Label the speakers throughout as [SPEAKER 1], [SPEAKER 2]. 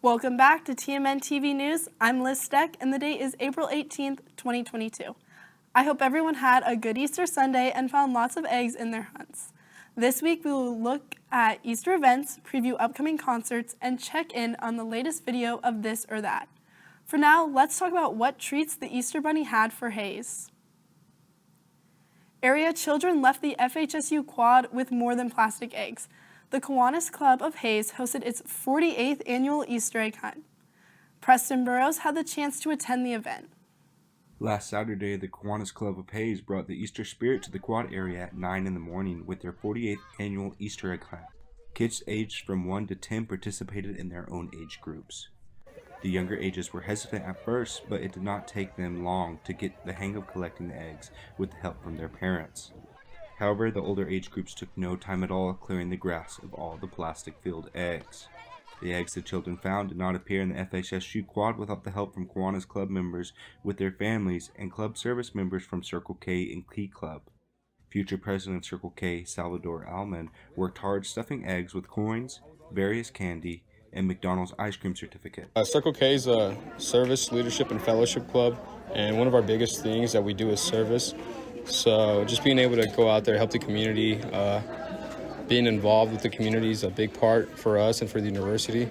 [SPEAKER 1] Welcome back to TMNtv News. I'm Liz Steck, and the date is April 18th, 2022. I hope everyone had a good Easter Sunday and found lots of eggs in their hunts. This week we will look at Easter events, preview upcoming concerts, and check in on the latest video of this or that. For now, let's talk about what treats the Easter Bunny had for Hayes. Area children left the FHSU quad with more than plastic eggs. The Kiwanis Club of Hayes hosted its 48th annual Easter egg hunt. Preston Burrows had the chance to attend the event.
[SPEAKER 2] Last Saturday, the Kiwanis Club of Hayes brought the Easter spirit to the quad area at 9 in the morning with their 48th annual Easter egg hunt. Kids aged from 1 to 10 participated in their own age groups. The younger ages were hesitant at first, but it did not take them long to get the hang of collecting the eggs with the help from their parents. However, the older age groups took no time at all clearing the grass of all the plastic-filled eggs. The eggs the children found did not appear in the FHSU quad without the help from Kiwanis Club members with their families and club service members from Circle K and Key Club. Future president of Circle K, Salvador Alman, worked hard stuffing eggs with coins, various candy, and McDonald's ice cream certificate.
[SPEAKER 3] Circle K is a service, leadership, and fellowship club, and one of our biggest things that we do is service. So just being able to go out there, help the community, being involved with the community is a big part for us and for the university.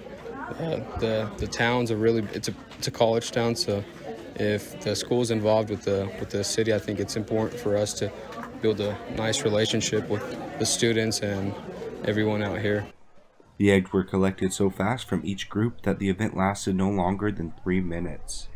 [SPEAKER 3] The town's it's a college town, so if the school's involved with the city, I think it's important for us to build a nice relationship with the students and everyone out here.
[SPEAKER 2] The eggs were collected so fast from each group that the event lasted no longer than 3 minutes.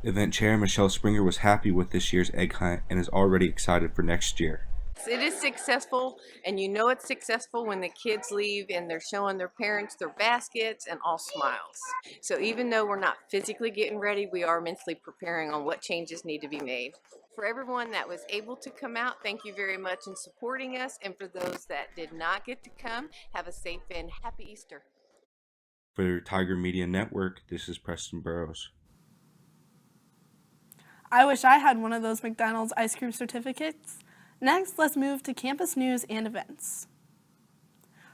[SPEAKER 2] Event chair Michelle Springer was happy with this year's egg hunt and is already excited for next year.
[SPEAKER 4] It is successful, and you know it's successful when the kids leave and they're showing their parents their baskets and all smiles. So even though we're not physically getting ready, we are mentally preparing on what changes need to be made. For everyone that was able to come out, thank you very much in supporting us, and for those that did not get to come, have a safe and happy Easter.
[SPEAKER 2] For Tiger Media Network, this is Preston Burrows.
[SPEAKER 1] I wish I had one of those McDonald's ice cream certificates. Next, let's move to campus news and events.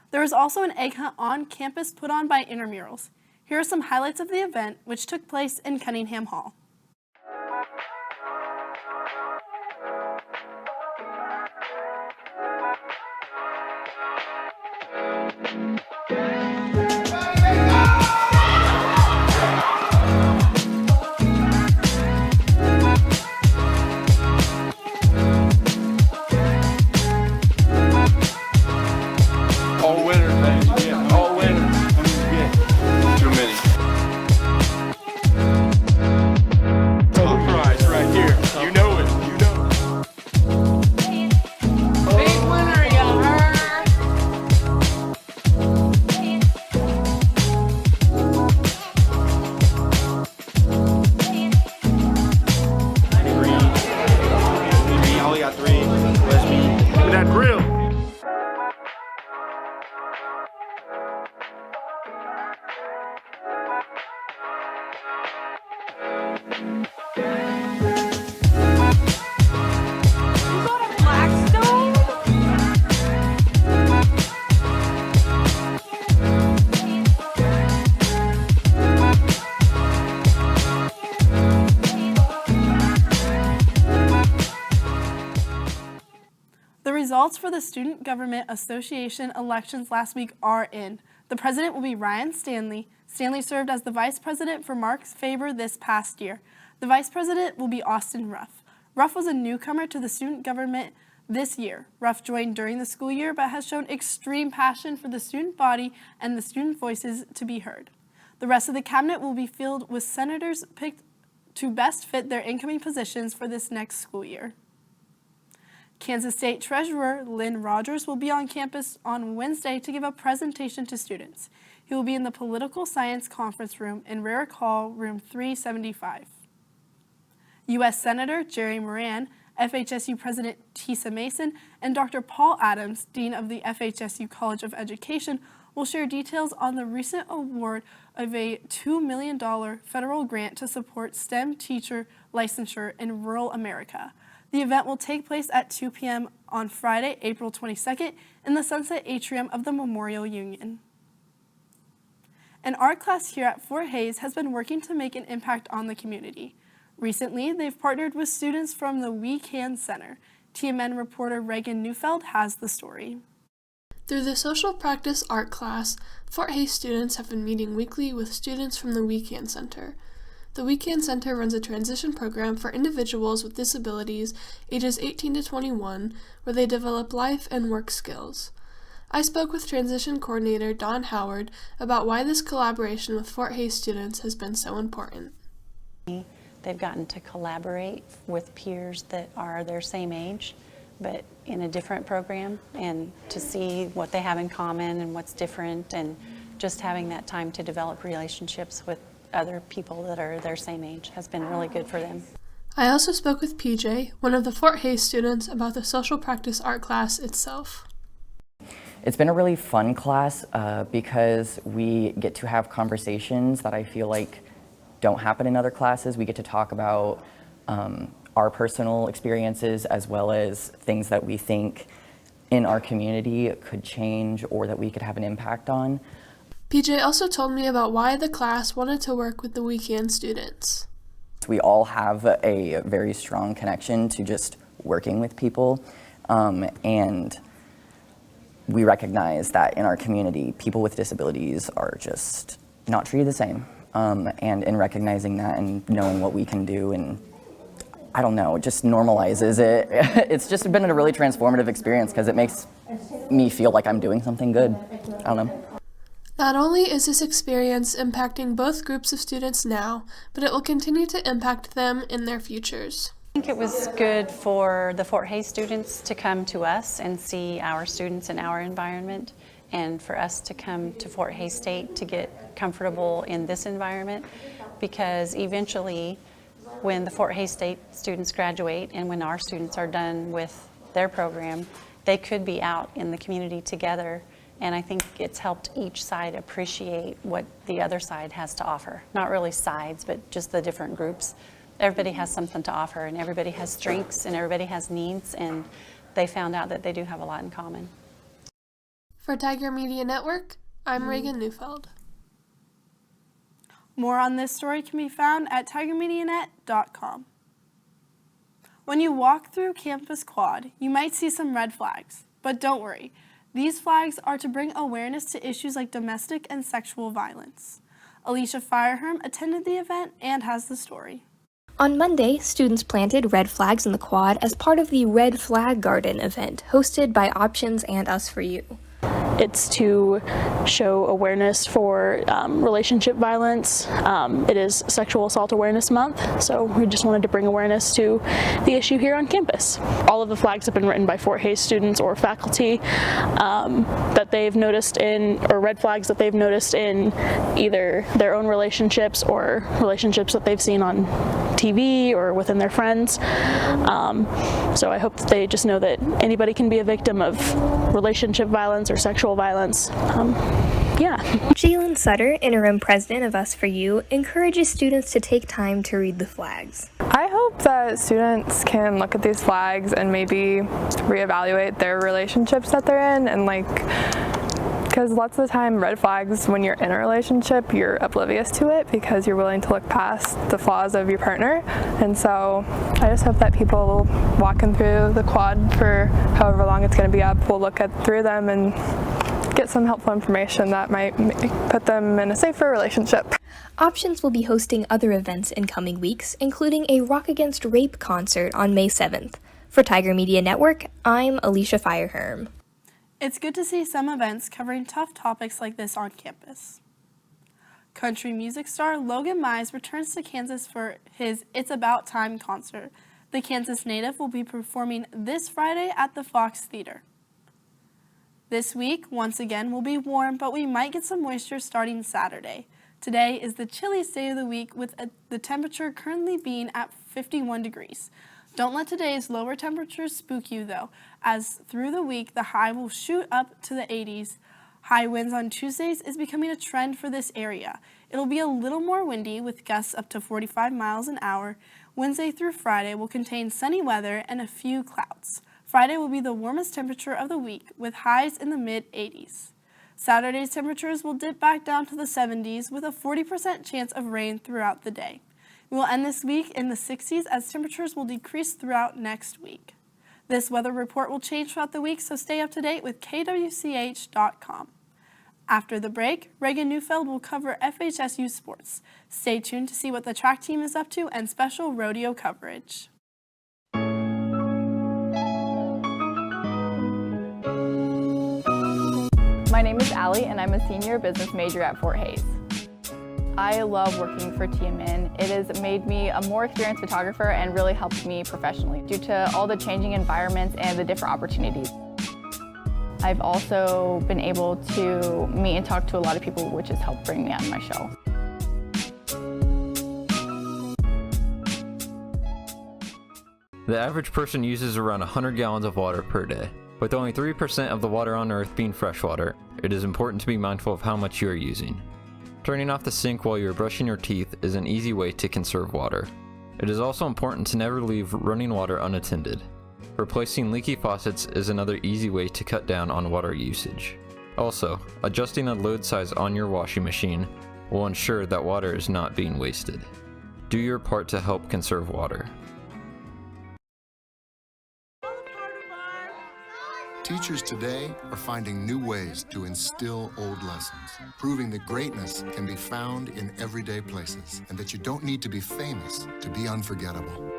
[SPEAKER 1] There was also an egg hunt on campus put on by Intramurals. Here are some highlights of the event, which took place in Cunningham Hall. The results for the Student Government Association elections last week are in. The president will be Ryan Stanley. Stanley served as the vice president for Mark Faber this past year. The vice president will be Austin Ruff. Ruff was a newcomer to the student government this year. Ruff joined during the school year but has shown extreme passion for the student body and the student voices to be heard. The rest of the cabinet will be filled with senators picked to best fit their incoming positions for this next school year. Kansas State Treasurer Lynn Rogers will be on campus on Wednesday to give a presentation to students. He will be in the Political Science Conference Room in Rarick Hall, room 375. U.S. Senator Jerry Moran, FHSU President Tisa Mason, and Dr. Paul Adams, Dean of the FHSU College of Education, will share details on the recent award of a $2 million federal grant to support STEM teacher licensure in rural America. The event will take place at 2 p.m. on Friday, April 22nd in the Sunset Atrium of the Memorial Union. An art class here at Fort Hays has been working to make an impact on the community. Recently, they've partnered with students from the We Can Center. TMN reporter Reagan Neufeld has the story. Through the social practice art class, Fort Hays students have been meeting weekly with students from the We Can Center. The We Can Center runs a transition program for individuals with disabilities ages 18 to 21, where they develop life and work skills. I spoke with transition coordinator Don Howard about why this collaboration with Fort Hays students has been so important.
[SPEAKER 5] They've gotten to collaborate with peers that are their same age, but in a different program, and to see what they have in common and what's different, and just having that time to develop relationships with other people that are their same age has been really good for them.
[SPEAKER 1] I also spoke with PJ, one of the Fort Hays students, about the social practice art class itself.
[SPEAKER 6] It's been a really fun class because we get to have conversations that I feel like don't happen in other classes. We get to talk about our personal experiences as well as things that we think in our community could change or that we could have an impact on.
[SPEAKER 1] PJ also told me about why the class wanted to work with the We Can students.
[SPEAKER 6] We all have a very strong connection to just working with people, and we recognize that in our community, people with disabilities are just not treated the same. And in recognizing that and knowing what we can do, and I don't know, it just normalizes it. It's just been a really transformative experience because it makes me feel like I'm doing something good. I don't know.
[SPEAKER 1] Not only is this experience impacting both groups of students now, but it will continue to impact them in their futures.
[SPEAKER 5] I think it was good for the Fort Hays students to come to us and see our students in our environment, and for us to come to Fort Hays State to get comfortable in this environment, because eventually when the Fort Hays State students graduate and when our students are done with their program, they could be out in the community together. And I think it's helped each side appreciate what the other side has to offer. Not really sides, but just the different groups. Everybody has something to offer, and everybody has strengths, and everybody has needs, and they found out that they do have a lot in common.
[SPEAKER 1] For Tiger Media Network, I'm Reagan Neufeld. More on this story can be found at tigermedianet.com. When you walk through Campus Quad, you might see some red flags, but don't worry. These flags are to bring awareness to issues like domestic and sexual violence. Alicia Fireherm attended the event and has the story.
[SPEAKER 7] On Monday, students planted red flags in the quad as part of the Red Flag Garden event hosted by Options and Us For You.
[SPEAKER 8] It's to show awareness for relationship violence. It is Sexual Assault Awareness Month, so we just wanted to bring awareness to the issue here on campus. All of the flags have been written by Fort Hays students or faculty that they've noticed in, or red flags that they've noticed in either their own relationships or relationships that they've seen on TV or within their friends. So I hope that they just know that anybody can be a victim of relationship violence or sexual violence.
[SPEAKER 7] Jalen Sutter, interim president of Us For You, encourages students to take time to read the flags.
[SPEAKER 9] I hope that students can look at these flags and maybe reevaluate their relationships that they're in, and because lots of the time red flags, when you're in a relationship, you're oblivious to it because you're willing to look past the flaws of your partner. And so I just hope that people walking through the quad for however long it's going to be up will look through them and get some helpful information that might put them in a safer relationship.
[SPEAKER 7] Options will be hosting other events in coming weeks, including a Rock Against Rape concert on May 7th. For Tiger Media Network, I'm Alicia Fireherm.
[SPEAKER 1] It's good to see some events covering tough topics like this on campus. Country music star Logan Mize returns to Kansas for his It's About Time concert. The Kansas native will be performing this Friday at the Fox Theater. This week, once again, will be warm, but we might get some moisture starting Saturday. Today is the chilliest day of the week, with the temperature currently being at 51 degrees. Don't let today's lower temperatures spook you, though, as through the week, the high will shoot up to the 80s. High winds on Tuesdays is becoming a trend for this area. It'll be a little more windy, with gusts up to 45 miles an hour. Wednesday through Friday will contain sunny weather and a few clouds. Friday will be the warmest temperature of the week, with highs in the mid-80s. Saturday's temperatures will dip back down to the 70s with a 40% chance of rain throughout the day. We will end this week in the 60s as temperatures will decrease throughout next week. This weather report will change throughout the week, so stay up to date with kwch.com. After the break, Reagan Neufeld will cover FHSU sports. Stay tuned to see what the track team is up to and special rodeo coverage.
[SPEAKER 10] My name is Allie and I'm a senior business major at Fort Hays. I love working for TMN. It has made me a more experienced photographer and really helped me professionally due to all the changing environments and the different opportunities. I've also been able to meet and talk to a lot of people, which has helped bring me out of my shell.
[SPEAKER 11] The average person uses around 100 gallons of water per day. With only 3% of the water on Earth being fresh water, it is important to be mindful of how much you are using. Turning off the sink while you are brushing your teeth is an easy way to conserve water. It is also important to never leave running water unattended. Replacing leaky faucets is another easy way to cut down on water usage. Also, adjusting the load size on your washing machine will ensure that water is not being wasted. Do your part to help conserve water.
[SPEAKER 12] Teachers today are finding new ways to instill old lessons, proving that greatness can be found in everyday places and that you don't need to be famous to be unforgettable.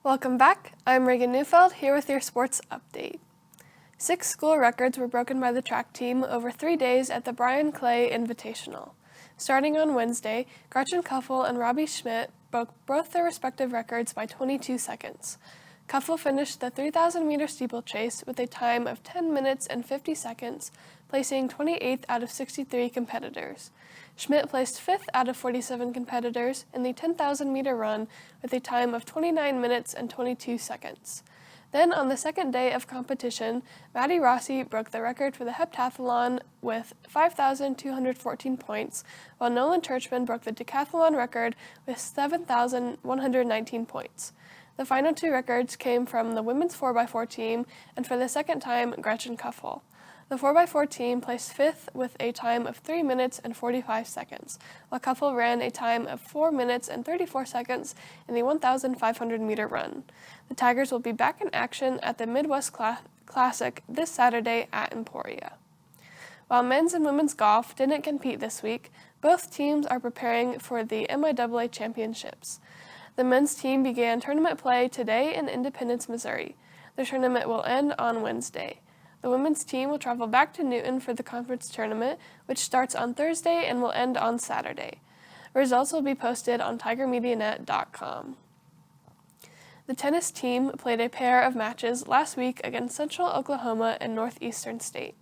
[SPEAKER 13] Welcome back. I'm Reagan Neufeld here with your sports update. 6 school records were broken by the track team over 3 days at the Brian Clay Invitational. Starting on Wednesday, Gretchen Kuffel and Robbie Schmidt broke both their respective records by 22 seconds. Kuffel finished the 3,000-meter steeplechase with a time of 10 minutes and 50 seconds, placing 28th out of 63 competitors. Schmidt placed 5th out of 47 competitors in the 10,000-meter run with a time of 29 minutes and 22 seconds. Then, on the second day of competition, Maddie Rossi broke the record for the heptathlon with 5,214 points, while Nolan Churchman broke the decathlon record with 7,119 points. The final 2 records came from the women's 4x4 team, and for the second time, Gretchen Kuffel. The 4x4 team placed 5th with a time of 3 minutes and 45 seconds, while Kuffel ran a time of 4 minutes and 34 seconds in the 1,500-meter run. The Tigers will be back in action at the Midwest Classic this Saturday at Emporia. While men's and women's golf didn't compete this week, both teams are preparing for the MIAA Championships. The men's team began tournament play today in Independence, Missouri. The tournament will end on Wednesday. The women's team will travel back to Newton for the conference tournament, which starts on Thursday and will end on Saturday. Results will be posted on TigerMediaNet.com. The tennis team played a pair of matches last week against Central Oklahoma and Northeastern State.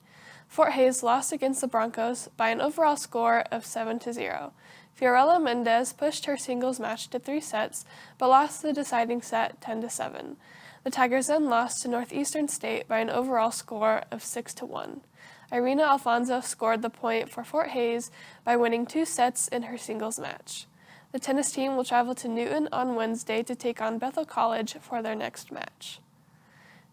[SPEAKER 13] Fort Hays lost against the Broncos by an overall score of 7-0. Fiorella Mendez pushed her singles match to 3 sets, but lost the deciding set 10-7. The Tigers then lost to Northeastern State by an overall score of 6-1. Irina Alfonso scored the point for Fort Hays by winning 2 sets in her singles match. The tennis team will travel to Newton on Wednesday to take on Bethel College for their next match.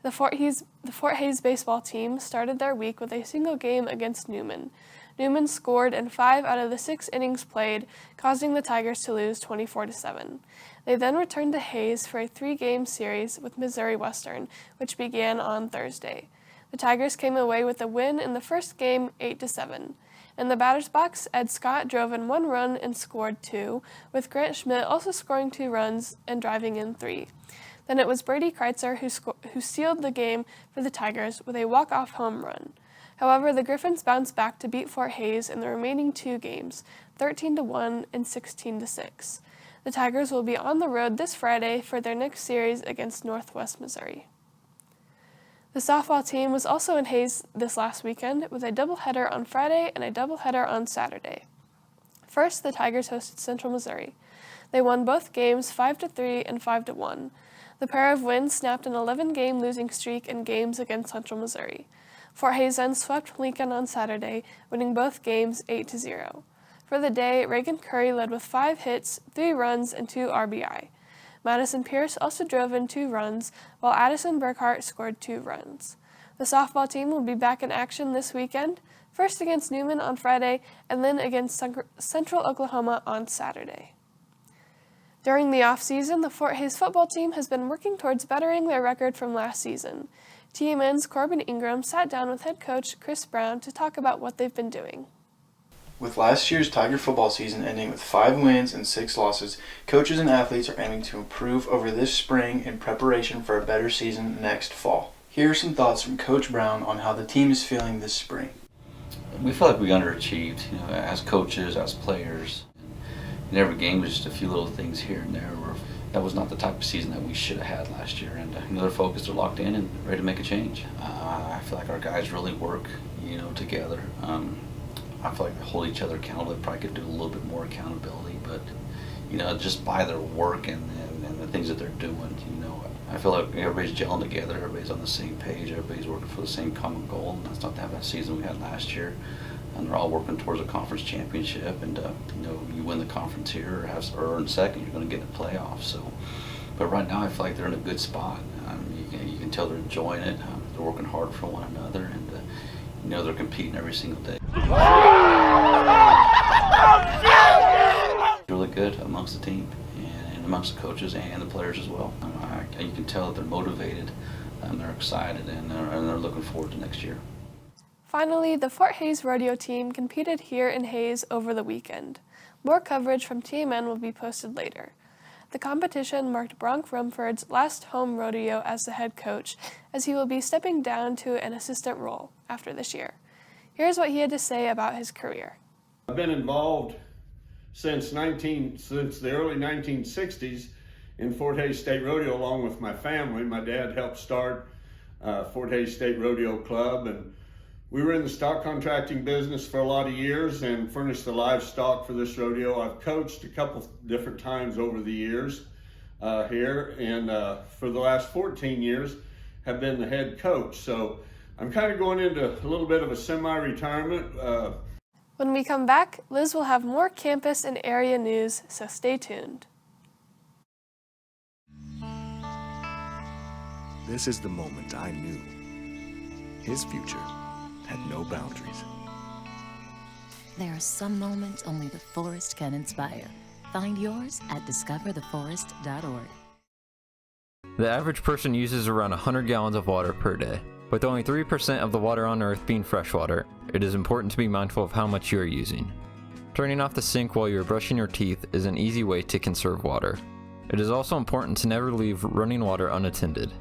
[SPEAKER 13] The Fort Hays baseball team started their week with a single game against Newman. Newman scored in 5 out of the 6 innings played, causing the Tigers to lose 24-7. They then returned to Hays for a 3-game series with Missouri Western, which began on Thursday. The Tigers came away with a win in the first game 8-7. In the batter's box, Ed Scott drove in 1 run and scored 2, with Grant Schmidt also scoring 2 runs and driving in 3. Then it was Brady Kreitzer who sealed the game for the Tigers with a walk-off home run. However, the Griffins bounced back to beat Fort Hays in the remaining 2 games, 13-1 and 16-6. The Tigers will be on the road this Friday for their next series against Northwest Missouri. The softball team was also in Hayes this last weekend with a doubleheader on Friday and a doubleheader on Saturday. First, the Tigers hosted Central Missouri. They won both games 5-3 and 5-1. The pair of wins snapped an 11-game losing streak in games against Central Missouri. Fort Hays then swept Lincoln on Saturday, winning both games 8-0. For the day, Reagan Curry led with 5 hits, 3 runs, and 2 RBI. Madison Pierce also drove in 2 runs, while Addison Burkhart scored 2 runs. The softball team will be back in action this weekend, first against Newman on Friday, and then against Central Oklahoma on Saturday. During the off-season, the Fort Hays football team has been working towards bettering their record from last season. TMN's Corbin Ingram sat down with head coach Chris Brown to talk about what they've been doing.
[SPEAKER 14] With last year's Tiger football season ending with 5 wins and 6 losses, coaches and athletes are aiming to improve over this spring in preparation for a better season next fall. Here are some thoughts from Coach Brown on how the team is feeling this spring.
[SPEAKER 15] We feel like we underachieved, as coaches, as players. And every game was just a few little things here and there. That was not the type of season that we should have had last year. And they're focused, they're locked in, and ready to make a change. I feel like our guys really work, together. I feel like they hold each other accountable. They probably could do a little bit more accountability, but just by their work and the things that they're doing, I feel like everybody's gelling together. Everybody's on the same page. Everybody's working for the same common goal, and that's not to have that season we had last year. And they're all working towards a conference championship. And you win the conference here or earn second, you're going to get in the playoffs. So, but right now I feel like they're in a good spot. You can tell they're enjoying it. They're working hard for one another, and they're competing every single day. Really good amongst the team and amongst the coaches and the players as well. You can tell that they're motivated, they're excited, and they're looking forward to next year.
[SPEAKER 13] Finally, the Fort Hays rodeo team competed here in Hays over the weekend. More coverage from TMN will be posted later. The competition marked Bronk Rumford's last home rodeo as the head coach, as he will be stepping down to an assistant role after this year. Here's what he had to say about his career.
[SPEAKER 16] I've been involved since the early 1960s in Fort Hays State Rodeo along with my family. My dad helped start Fort Hays State Rodeo Club, and we were in the stock contracting business for a lot of years and furnished the livestock for this rodeo. I've coached a couple different times over the years here, and for the last 14 years have been the head coach. So I'm kind of going into a little bit of a semi-retirement.
[SPEAKER 13] When we come back, Liz will have more campus and area news, so stay tuned.
[SPEAKER 17] This is the moment I knew his future had no boundaries.
[SPEAKER 18] There are some moments only the forest can inspire. Find yours at discovertheforest.org.
[SPEAKER 11] The average person uses around 100 gallons of water per day. With only 3% of the water on Earth being freshwater, it is important to be mindful of how much you are using. Turning off the sink while you are brushing your teeth is an easy way to conserve water. It is also important to never leave running water unattended.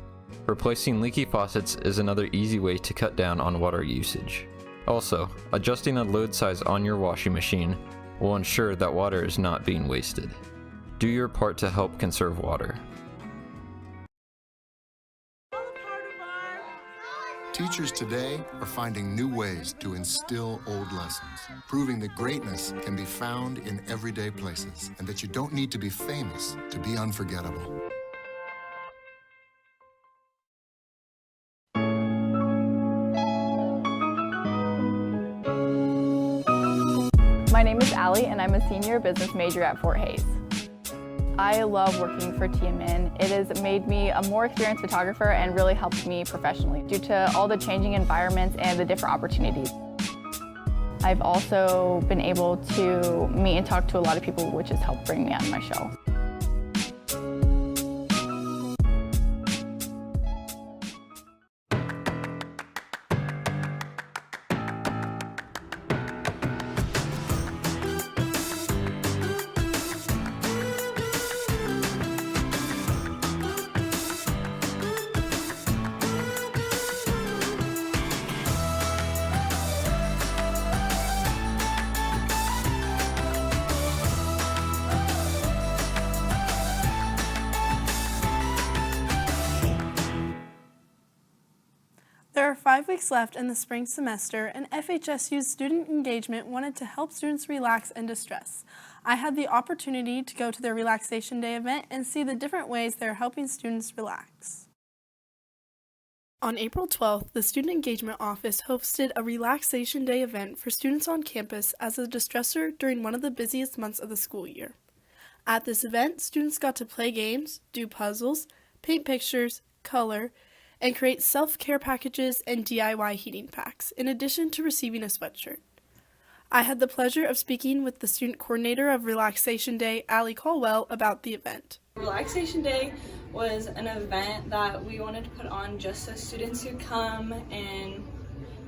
[SPEAKER 11] Replacing leaky faucets is another easy way to cut down on water usage. Also, adjusting the load size on your washing machine will ensure that water is not being wasted. Do your part to help conserve water.
[SPEAKER 12] Teachers today are finding new ways to instill old lessons, proving that greatness can be found in everyday places and that you don't need to be famous to be unforgettable.
[SPEAKER 10] My name is Allie, and I'm a senior business major at Fort Hays. I love working for TMN. It has made me a more experienced photographer and really helped me professionally due to all the changing environments and the different opportunities. I've also been able to meet and talk to a lot of people, which has helped bring me on my show.
[SPEAKER 1] There are 5 weeks left in the spring semester, and FHSU's student engagement wanted to help students relax and distress. I had the opportunity to go to their Relaxation Day event and see the different ways they're helping students relax. On April 12th, the Student Engagement Office hosted a Relaxation Day event for students on campus as a distressor during one of the busiest months of the school year. At this event, students got to play games, do puzzles, paint pictures, color, and create self-care packages and DIY heating packs, in addition to receiving a sweatshirt. I had the pleasure of speaking with the student coordinator of Relaxation Day, Allie Caldwell, about the event.
[SPEAKER 19] Relaxation Day was an event that we wanted to put on just so students could come and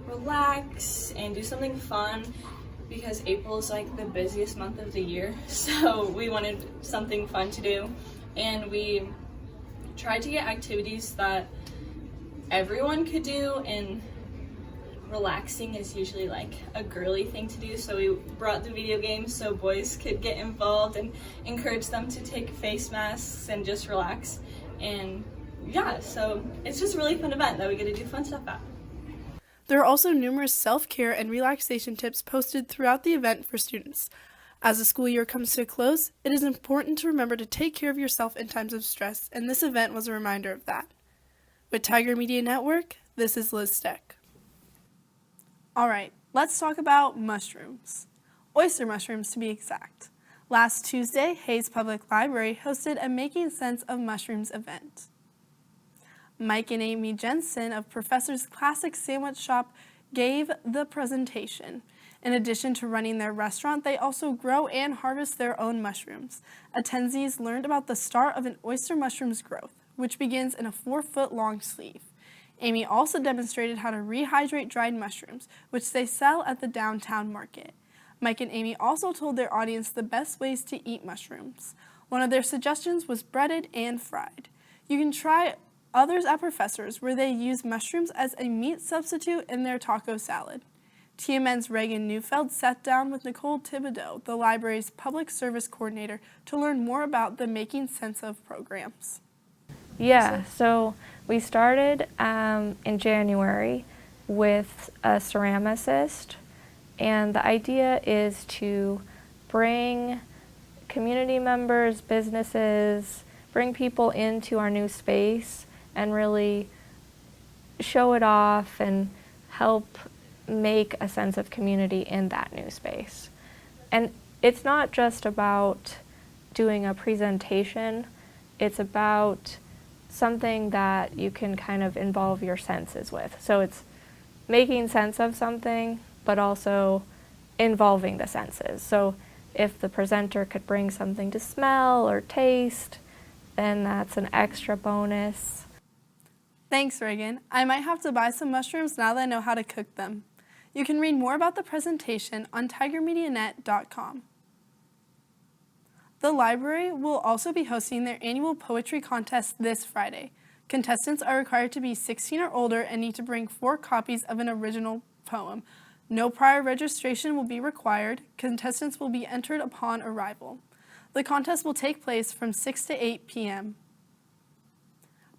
[SPEAKER 19] relax and do something fun, because April is like the busiest month of the year, so we wanted something fun to do, and we tried to get activities that everyone could do, and relaxing is usually like a girly thing to do, so we brought the video games so boys could get involved and encourage them to take face masks and just relax. And yeah, so it's just a really fun event that we get to do fun stuff at.
[SPEAKER 1] There are also numerous self-care and relaxation tips posted throughout the event for students. As the school year comes to a close, it is important to remember to take care of yourself in times of stress, and this event was a reminder of that. With Tiger Media Network, this is Liz Steck. Alright, let's talk about mushrooms. Oyster mushrooms, to be exact. Last Tuesday, Hayes Public Library hosted a Making Sense of Mushrooms event. Mike and Amy Jensen of Professor's Classic Sandwich Shop gave the presentation. In addition to running their restaurant, they also grow and harvest their own mushrooms. Attendees learned about the start of an oyster mushroom's growth, which begins in a 4-foot-long sleeve. Amy also demonstrated how to rehydrate dried mushrooms, which they sell at the downtown market. Mike and Amy also told their audience the best ways to eat mushrooms. One of their suggestions was breaded and fried. You can try others at Professor's, where they use mushrooms as a meat substitute in their taco salad. TMN's Reagan Neufeld sat down with Nicole Thibodeau, the library's public service coordinator, to learn more about the Making Sense of programs.
[SPEAKER 9] Yeah, so we started in January with a ceramicist, and the idea is to bring community members, businesses, bring people into our new space and really show it off and help make a sense of community in that new space. And it's not just about doing a presentation, it's about something that you can kind of involve your senses with. So it's making sense of something, but also involving the senses. So if the presenter could bring something to smell or taste, then that's an extra bonus.
[SPEAKER 1] Thanks, Reagan. I might have to buy some mushrooms now that I know how to cook them. You can read more about the presentation on tigermedianet.com. The library will also be hosting their annual poetry contest this Friday. Contestants are required to be 16 or older and need to bring 4 copies of an original poem. No prior registration will be required. Contestants will be entered upon arrival. The contest will take place from 6 to 8 p.m.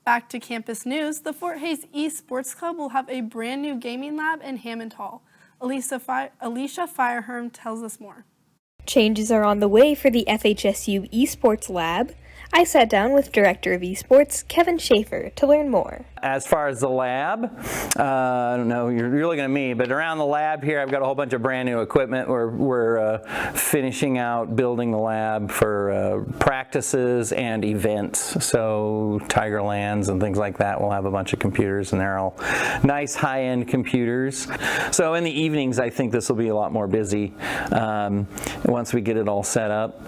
[SPEAKER 1] Back to campus news, the Fort Hays Esports Club will have a brand new gaming lab in Hammond Hall. Alicia Fireherm tells us more.
[SPEAKER 7] Changes are on the way for the FHSU Esports Lab. I sat down with Director of Esports, Kevin Schaefer, to learn more.
[SPEAKER 20] As far as the lab, I don't know, you're looking at me, but around the lab here, I've got a whole bunch of brand new equipment. We're finishing out building the lab for practices and events. So Tigerlands and things like that will have a bunch of computers, and they're all nice high-end computers. So in the evenings, I think this will be a lot more busy once we get it all set up.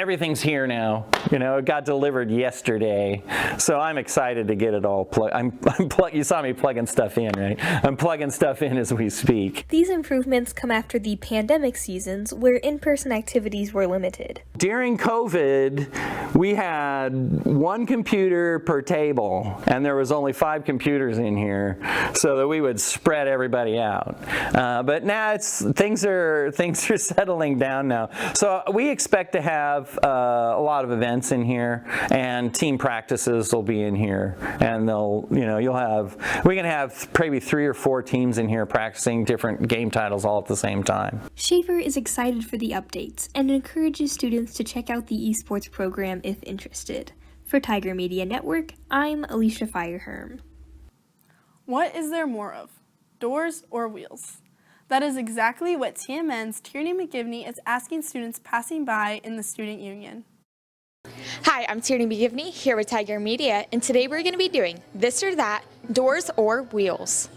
[SPEAKER 20] Everything's here now. You know, it got delivered yesterday, so I'm excited to get it all plugged. You saw me plugging stuff in, right? I'm plugging stuff in as we speak.
[SPEAKER 7] These improvements come after the pandemic seasons where in-person activities were limited.
[SPEAKER 20] During COVID, we had 1 computer per table, and there was only 5 computers in here, so that we would spread everybody out. But now things are settling down now. So we expect to have have a lot of events in here, and team practices will be in here, and we can have maybe 3 or 4 teams in here practicing different game titles all at the same time.
[SPEAKER 7] Schaefer is excited for the updates and encourages students to check out the esports program if interested. For Tiger Media Network, I'm Alicia Fireherm.
[SPEAKER 1] What is there more of, doors or wheels? That is exactly what TMN's Tierney McGivney is asking students passing by in the Student Union.
[SPEAKER 21] Hi, I'm Tierney McGivney here with Tiger Media, and today we're going to be doing this or that, doors or wheels.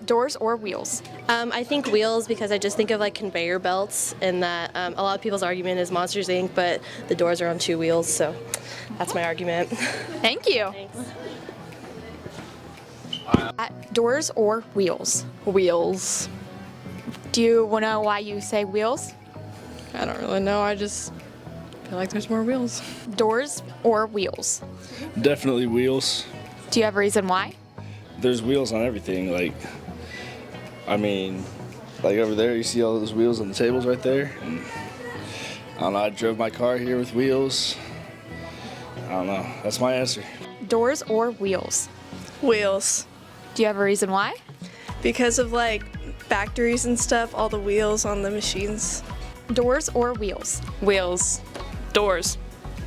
[SPEAKER 21] Doors or wheels?
[SPEAKER 22] I think wheels because I just think of like conveyor belts, and that a lot of people's argument is Monsters Inc., but the doors are on 2 wheels, so that's my argument.
[SPEAKER 21] Thank you.
[SPEAKER 22] Thanks.
[SPEAKER 21] Doors or wheels?
[SPEAKER 23] Wheels.
[SPEAKER 21] Do you know why you say wheels?
[SPEAKER 23] I don't really know, I just feel like there's more wheels.
[SPEAKER 21] Doors or wheels?
[SPEAKER 24] Definitely wheels.
[SPEAKER 21] Do you have a reason why?
[SPEAKER 24] There's wheels on everything, like over there you see all those wheels on the tables right there. And I don't know, I drove my car here with wheels. I don't know, that's my answer.
[SPEAKER 21] Doors or wheels?
[SPEAKER 23] Wheels.
[SPEAKER 21] Do you have a reason why?
[SPEAKER 23] Because of like factories and stuff, all the wheels on the machines.
[SPEAKER 21] Doors or wheels?
[SPEAKER 23] Wheels. Doors.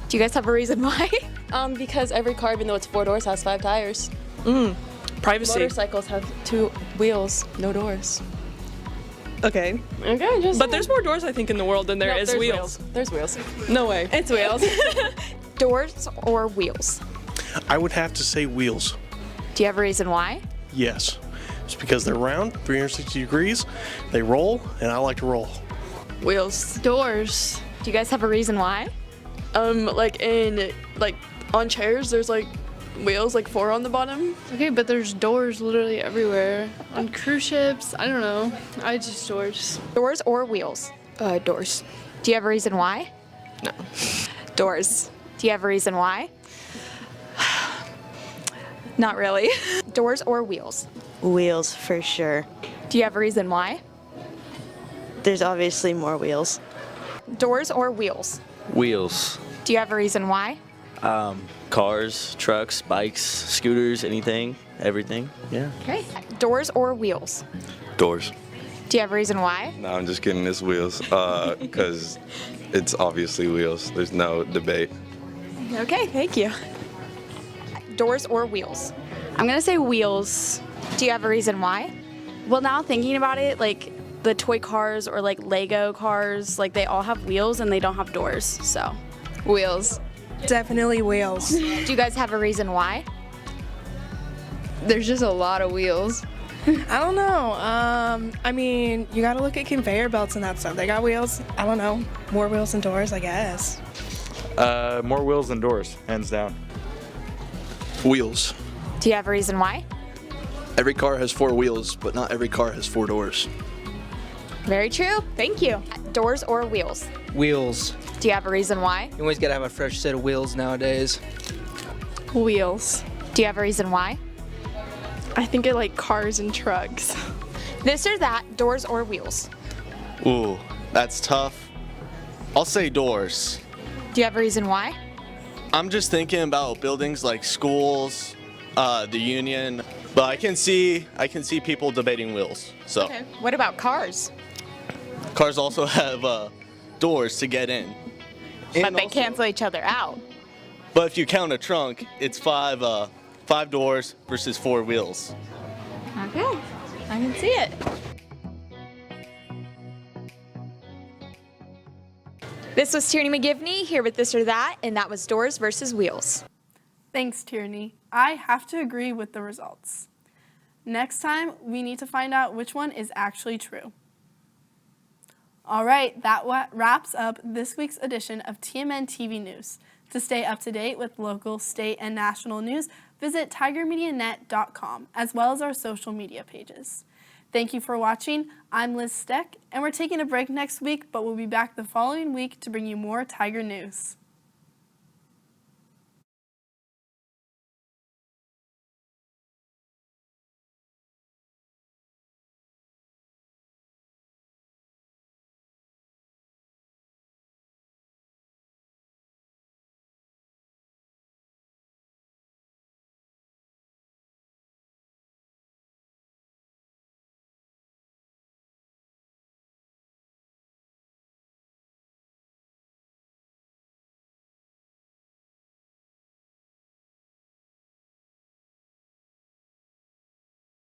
[SPEAKER 21] Do you guys have a reason why?
[SPEAKER 22] Because every car, even though it's 4 doors, has 5 tires.
[SPEAKER 23] Privacy.
[SPEAKER 22] Motorcycles have 2 wheels, no doors.
[SPEAKER 23] Okay. But there's more doors I think in the world than there is wheels.
[SPEAKER 22] There's wheels.
[SPEAKER 23] No way.
[SPEAKER 22] It's wheels.
[SPEAKER 21] Doors or wheels?
[SPEAKER 25] I would have to say wheels.
[SPEAKER 21] Do you have a reason why?
[SPEAKER 25] Yes. It's because they're round, 360 degrees, they roll, and I like to roll.
[SPEAKER 23] Wheels. Doors.
[SPEAKER 21] Do you guys have a reason why?
[SPEAKER 23] On chairs there's like wheels, like 4 on the bottom.
[SPEAKER 26] Okay, but there's doors literally everywhere. On cruise ships, I don't know. I just doors.
[SPEAKER 21] Doors or wheels?
[SPEAKER 23] Doors.
[SPEAKER 21] Do you have a reason why?
[SPEAKER 23] No. Doors.
[SPEAKER 21] Do you have a reason why? Not really. Doors or wheels?
[SPEAKER 27] Wheels, for sure.
[SPEAKER 21] Do you have a reason why?
[SPEAKER 27] There's obviously more wheels.
[SPEAKER 21] Doors or wheels?
[SPEAKER 28] Wheels.
[SPEAKER 21] Do you have a reason why?
[SPEAKER 28] Cars, trucks, bikes, scooters, anything, everything. Yeah.
[SPEAKER 21] Okay. Doors or wheels?
[SPEAKER 29] Doors.
[SPEAKER 21] Do you have a reason why?
[SPEAKER 29] No, I'm just kidding. It's wheels. Because it's obviously wheels. There's no debate.
[SPEAKER 21] Okay, thank you. Doors or wheels?
[SPEAKER 30] I'm gonna say wheels.
[SPEAKER 21] Do you have a reason why?
[SPEAKER 30] Well, now thinking about it, like the toy cars or like Lego cars, like they all have wheels and they don't have doors, so.
[SPEAKER 23] Wheels. Definitely wheels.
[SPEAKER 21] Do you guys have a reason why?
[SPEAKER 23] There's just a lot of wheels. I don't know. You gotta look at conveyor belts and that stuff. They got wheels. I don't know. More wheels than doors, I guess.
[SPEAKER 31] More wheels than doors, hands down.
[SPEAKER 32] Wheels.
[SPEAKER 21] Do you have a reason why?
[SPEAKER 32] Every car has 4 wheels, but not every car has 4 doors.
[SPEAKER 21] Very true. Thank you. Doors or wheels?
[SPEAKER 33] Wheels.
[SPEAKER 21] Do you have a reason why?
[SPEAKER 33] You always gotta have a fresh set of wheels nowadays.
[SPEAKER 23] Wheels.
[SPEAKER 21] Do you have a reason why?
[SPEAKER 23] I think it like cars and trucks.
[SPEAKER 21] This or that, doors or wheels?
[SPEAKER 34] Ooh, that's tough. I'll say doors.
[SPEAKER 21] Do you have a reason why?
[SPEAKER 34] I'm just thinking about buildings like schools, the union, but I can see people debating wheels. So.
[SPEAKER 21] Okay. What about cars?
[SPEAKER 34] Cars also have doors to get in.
[SPEAKER 21] But they cancel each other out.
[SPEAKER 34] But if you count a trunk, it's 5 doors versus 4 wheels.
[SPEAKER 21] Okay, I can see it. This was Tierney McGivney here with This or That, and that was doors versus wheels.
[SPEAKER 1] Thanks, Tierney. I have to agree with the results. Next time, we need to find out which one is actually true. All right, that wraps up this week's edition of TMNtv News. To stay up to date with local, state, and national news, visit tigermedianet.com, as well as our social media pages. Thank you for watching. I'm Liz Steck, and we're taking a break next week, but we'll be back the following week to bring you more Tiger news.